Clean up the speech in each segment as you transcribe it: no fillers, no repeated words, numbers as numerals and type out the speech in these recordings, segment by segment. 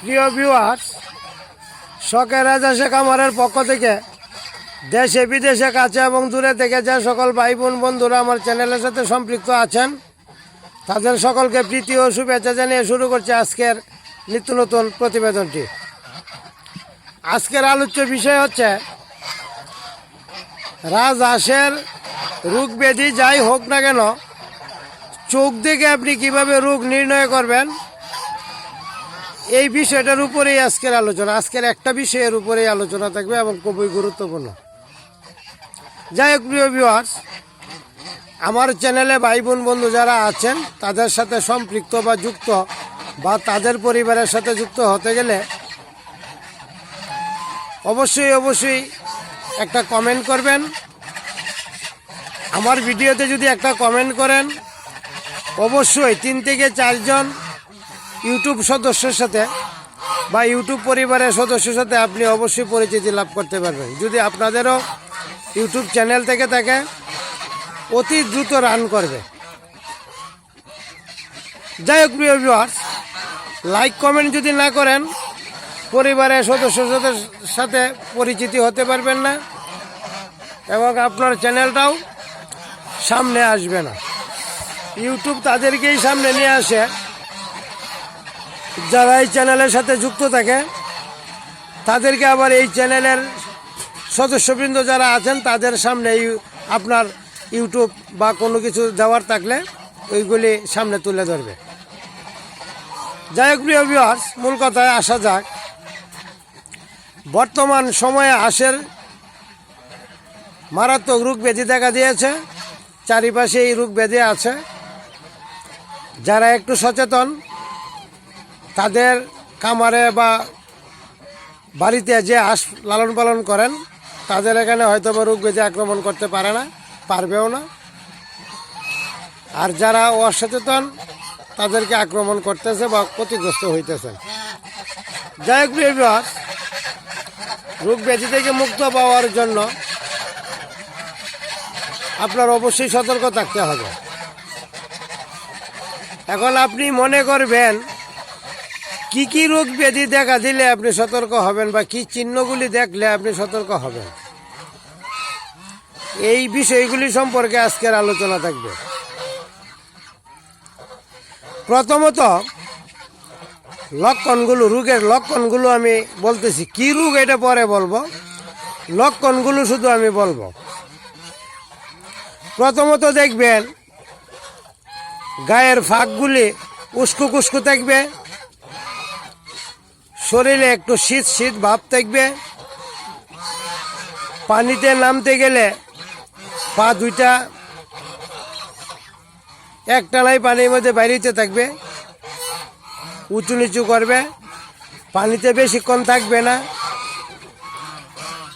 প্রিয় ভিউয়ার্স, শখের রাজা শেখ আমারের পক্ষ থেকে দেশে বিদেশে কাছে এবং দূরে থেকে যে সকল ভাই বোন বন্ধুরা আমার চ্যানেলের সাথে সম্পৃক্ত আছেন তাদের সকলকে প্রীতি ও শুভেচ্ছা জানিয়ে শুরু করছে আজকের নিত্য নতুন প্রতিবেদনটি। আজকের আলোচ্য বিষয় হচ্ছে রাজহাঁসের রোগ ব্যাধি যাই হোক না কেন চোখ দেখে আপনি কিভাবে রোগ নির্ণয় করবেন, এই বিষয়টার উপরেই আজকের আলোচনা। আজকের একটা বিষয়ের উপরেই আলোচনা থাকবে এবং খুবই গুরুত্বপূর্ণ। যাই হোক প্রিয় ভিউয়ার্স, আমার চ্যানেলে ভাই বোন বন্ধু যারা আছেন তাদের সাথে সম্পৃক্ত বা যুক্ত বা তাদের পরিবারের সাথে যুক্ত হতে গেলে অবশ্যই একটা কমেন্ট করবেন। আমার ভিডিওতে যদি একটা কমেন্ট করেন অবশ্যই 3 থেকে 4 জন ইউটিউব সদস্যের সাথে বা ইউটিউব পরিবারের সদস্যের সাথে আপনি অবশ্যই পরিচিতি লাভ করতে পারবেন। যদি আপনাদেরও ইউটিউব চ্যানেল থেকে থাকে অতি দ্রুত রান করবে। যাই হোক প্রিয় ভিউয়ার্স, লাইক কমেন্ট যদি না করেন পরিবারের সদস্যদের সাথে পরিচিতি হতে পারবেন না এবং আপনার চ্যানেলটাও সামনে আসবে না। ইউটিউব তাদেরকেই সামনে নিয়ে আসে যারা এই চ্যানেলের সাথে যুক্ত থাকে, তাদেরকে আবার এই চ্যানেলের সদস্যবৃন্দ যারা আছেন তাদের সামনে আপনার ইউটিউব বা কোনো কিছু দেওয়ার থাকলে ওইগুলি সামনে তুলে ধরবে। যাই হোক প্রিয় ভিউয়ার্স, মূল কথায় আসা যাক। বর্তমান সময়ে হাঁসের মারাত্মক রোগ ব্যাধি দেখা দিয়েছে, চারিপাশে এই রোগ ব্যাধি আছে। যারা একটু সচেতন তাদের খামারে বা বাড়িতে যে হাঁস লালন পালন করেন তাদের এখানে হয়তো বা রোগ ব্যাধি আক্রমণ করতে পারে না, পারবেও না। আর যারা অসচেতন তাদেরকে আক্রমণ করতেছে বা ক্ষতিগ্রস্ত হইতেছে। যাই হোক প্রিয় ভিউয়ার্স, রোগ ব্যাধি থেকে মুক্ত পাওয়ার জন্য আপনার অবশ্যই সতর্ক থাকতে হবে। এখন আপনি মনে করবেন কি কি রোগ ব্যাধি দেখা দিলে আপনি সতর্ক হবেন বা কি চিহ্নগুলি দেখলে আপনি সতর্ক হবেন, এই বিষয়গুলি সম্পর্কে আজকের আলোচনা থাকবে। প্রথমত লক্ষণগুলো, রোগের লক্ষণগুলো আমি বলতেছি, কি রোগ এটা পরে বলবো, লক্ষণগুলো শুধু আমি বলবো। প্রথমত দেখবেন গায়ের ফাঁকগুলি উস্কো কুস্কো থাকবে, শরীরে একটু শীত শীত ভাব থাকবে, পানিতে নামতে গেলে পা দুইটা একটালাই পানির মধ্যে বাইরেতে থাকবে, উঁচু নিচু করবে, পানিতে বেশিক্ষণ থাকবে না,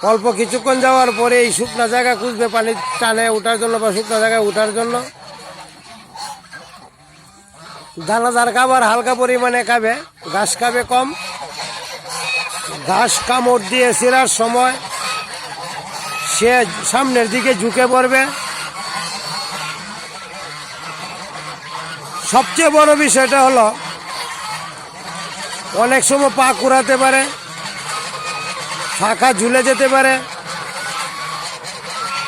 অল্প কিছুক্ষণ যাওয়ার পরে এই শুকনা জায়গা খুঁজবে পানির টানে ওঠার জন্য বা শুকনা জায়গায় ওঠার জন্য। দানাদার খাবার হালকা পরিমাণে খাবে, ঘাস খাবে কম। ঘাস কামড় দিয়ে ছিঁড়ার সময় সে সামনের দিকে ঝুঁকে পড়বে। সবচেয়ে বড় বিষয়টা হলো অনেক সময় পা কুড়াতে পারে, ফাঁকা ঝুলে যেতে পারে,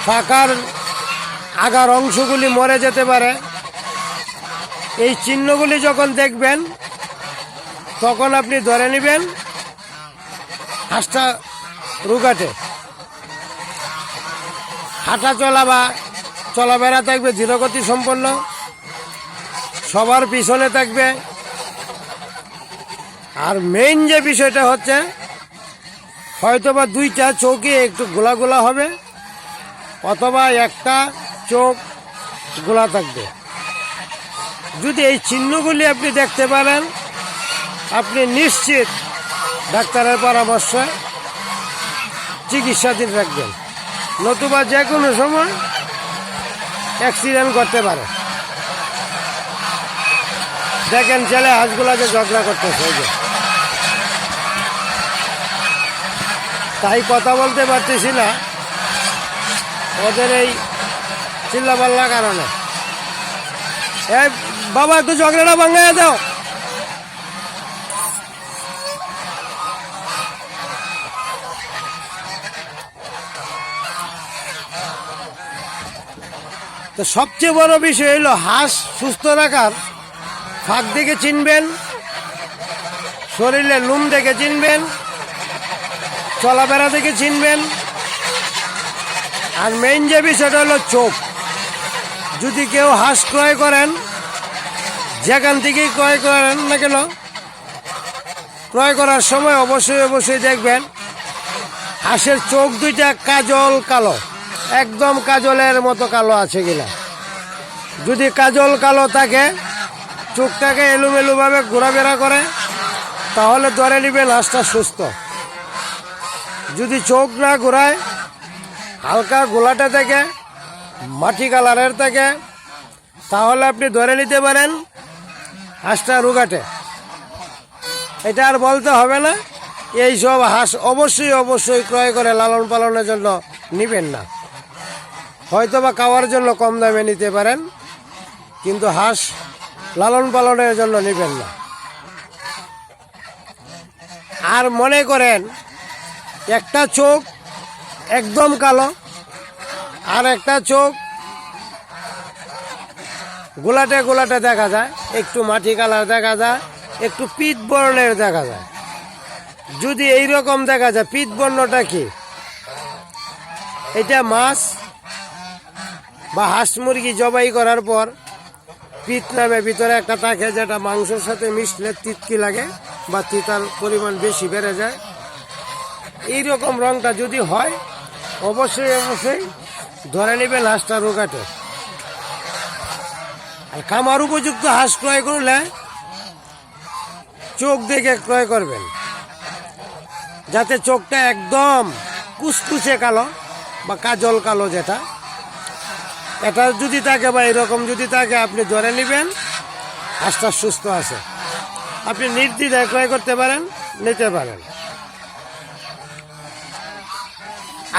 ফাঁকার আগার অংশগুলি মরে যেতে পারে। এই চিহ্নগুলি যখন দেখবেন তখন আপনি ধরে নেবেন হাঁসটা রোগাটে। হাঁটা চলা বা চলাফেরা থাকবে ধীরগতি সম্পন্ন, সবার পিছনে থাকবে। আর মেইন যে বিষয়টা হচ্ছে হয়তোবা 2টা চোখে একটু গোলা গোলা হবে অথবা একটা চোখ গোলা থাকবে। যদি এই চিহ্নগুলি আপনি দেখতে পারেন আপনি নিশ্চিত ডাক্তারের পরামর্শে চিকিৎসাধীন রাখবেন, নতুবা যে কোনো সময় অ্যাক্সিডেন্ট করতে পারে। দেখেন ছেলে হাঁসগুলা যে ঝগড়া করতেছে, তাই কথা বলতে পারতেছি না ওদের এই চিল্লাপাল্লা কারণে। এই বাবা একটু ঝগড়াটা ভাঙাইয়া দাও। তো সবচেয়ে বড় বিষয় হলো হাঁস সুস্থ রাখার ফাঁক দেখে চিনবেন, শরীরে লুম দেখে চিনবেন, চলাফেরা দেখে চিনবেন। আর মেইন যে বিষয়টা হলো চোখ। যদি কেউ হাঁস ক্রয় করেন, যেখান থেকেই ক্রয় করেন না কেন, ক্রয় করার সময় অবশ্যই দেখবেন হাঁসের চোখ দুইটা কাজল কালো, একদম কাজলের মতো কালো আছে কিনা। যদি কাজল কালো থাকে, চোখটাকে এলোমেলোভাবে ঘোরাফেরা করে, তাহলে ধরে নেবেন হাঁসটা সুস্থ। যদি চোখ না ঘোরায়, হালকা গোলাটা থেকে মাটি কালারের থাকে, তাহলে আপনি ধরে নিতে পারেন হাঁসটা রোগাটে। এটা আর বলতে হবে না। এইসব হাঁস অবশ্যই ক্রয় করে লালন পালনের জন্য নেবেন না। হয়তো বা খাওয়ার জন্য কম দামে নিতে পারেন, কিন্তু হাঁস লালন পালনের জন্য নেবেন না। আর মনে করেন একটা চোখ একদম কালো, আর একটা চোখ গোলাটে দেখা যায়, একটু মাটি কালার দেখা যায়, একটু পিত বর্ণের দেখা যায়। যদি এইরকম দেখা যায়, পিত বর্ণটা কি? এটা মাছ বা হাঁস মুরগি জবাই করার পর পিত নামে ভিতরে একটা থাকে, যেটা মাংসের সাথে মিশলে তিতকি লাগে বা তিতার পরিমাণ বেশি বেড়ে যায়। এইরকম রংটা যদি হয়, অবশ্যই ধরে নেবেন হাঁসটা রোগাটে। আর খামার উপযুক্ত হাঁস ক্রয় করলে চোখ দেখে ক্রয় করবেন, যাতে চোখটা একদম কুচকুচে কালো বা কাজল কালো, যেটা এটা যদি থাকে বা এরকম যদি থাকে, আপনি ধরে নেবেন হাঁসটা সুস্থ আছে। আপনি নির্দ্বিধায় ক্রয় করতে পারেন, নিতে পারেন।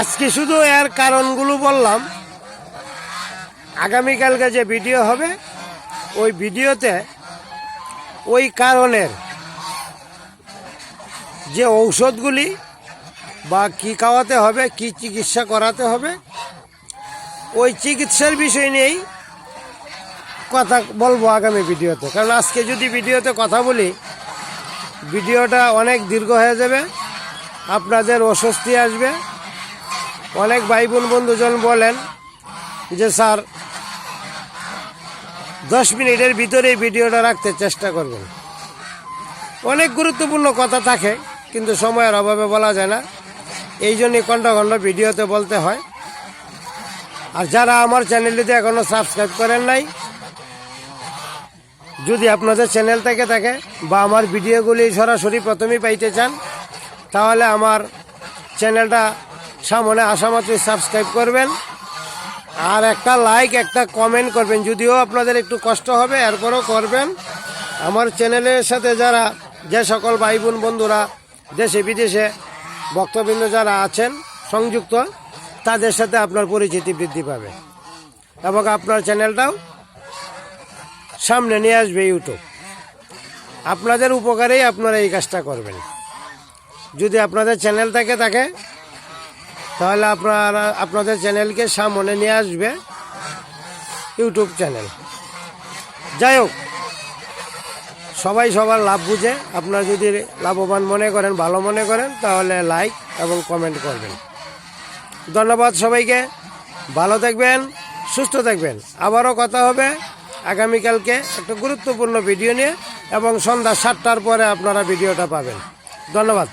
আজকে শুধু এর কারণগুলো বললাম। আগামীকালকে যে ভিডিও হবে, ওই ভিডিওতে ওই কারণের যে ঔষধগুলি বা কি খাওয়াতে হবে, কি চিকিৎসা করাতে হবে, ওই চিকিৎসার বিষয় নিয়েই কথা বলবো আগামী ভিডিওতে। কারণ আজকে যদি ভিডিওতে কথা বলি, ভিডিওটা অনেক দীর্ঘ হয়ে যাবে, আপনাদের অস্বস্তি আসবে। অনেক ভাই বোন বন্ধুজন বলেন যে স্যার 10 মিনিটের ভিতরে ভিডিওটা রাখতে চেষ্টা করবেন। অনেক গুরুত্বপূর্ণ কথা থাকে, কিন্তু সময়ের অভাবে বলা যায় না। এই জন্যই ঘন্টা ভিডিওতে বলতে হয়। আর যারা আমার চ্যানেলটিতে এখনও সাবস্ক্রাইব করেন নাই, যদি আপনাদের চ্যানেল থেকে থাকে বা আমার ভিডিওগুলি সরাসরি প্রথমেই পাইতে চান, তাহলে আমার চ্যানেলটা সামনে আসা মাত্রই সাবস্ক্রাইব করবেন। আর একটা লাইক, একটা কমেন্ট করবেন। যদিও আপনাদের একটু কষ্ট হবে, এরপরও করবেন। আমার চ্যানেলের সাথে যে সকল ভাই বোন বন্ধুরা দেশে বিদেশে ভক্তবৃন্দ যারা আছেন সংযুক্ত, তাদের সাথে আপনার পরিচিতি বৃদ্ধি পাবে এবং আপনার চ্যানেলটাও সামনে নিয়ে আসবে ইউটিউব। আপনাদের উপকারেই আপনারা এই কাজটা করবেন। যদি আপনাদের চ্যানেল থেকে থাকে, তাহলে আপনাদের চ্যানেলকে সামনে নিয়ে আসবে ইউটিউব চ্যানেল। যাই হোক, সবাই সবার লাভ বুঝে। আপনারা যদি লাভবান মনে করেন, ভালো মনে করেন, তাহলে লাইক এবং কমেন্ট করবেন। ধন্যবাদ সবাইকে। ভালো থাকবেন, সুস্থ থাকবেন। আবারও কথা হবে আগামীকালকে একটা গুরুত্বপূর্ণ ভিডিও নিয়ে, এবং সন্ধ্যা 7টার পরে আপনারা ভিডিওটা পাবেন। ধন্যবাদ।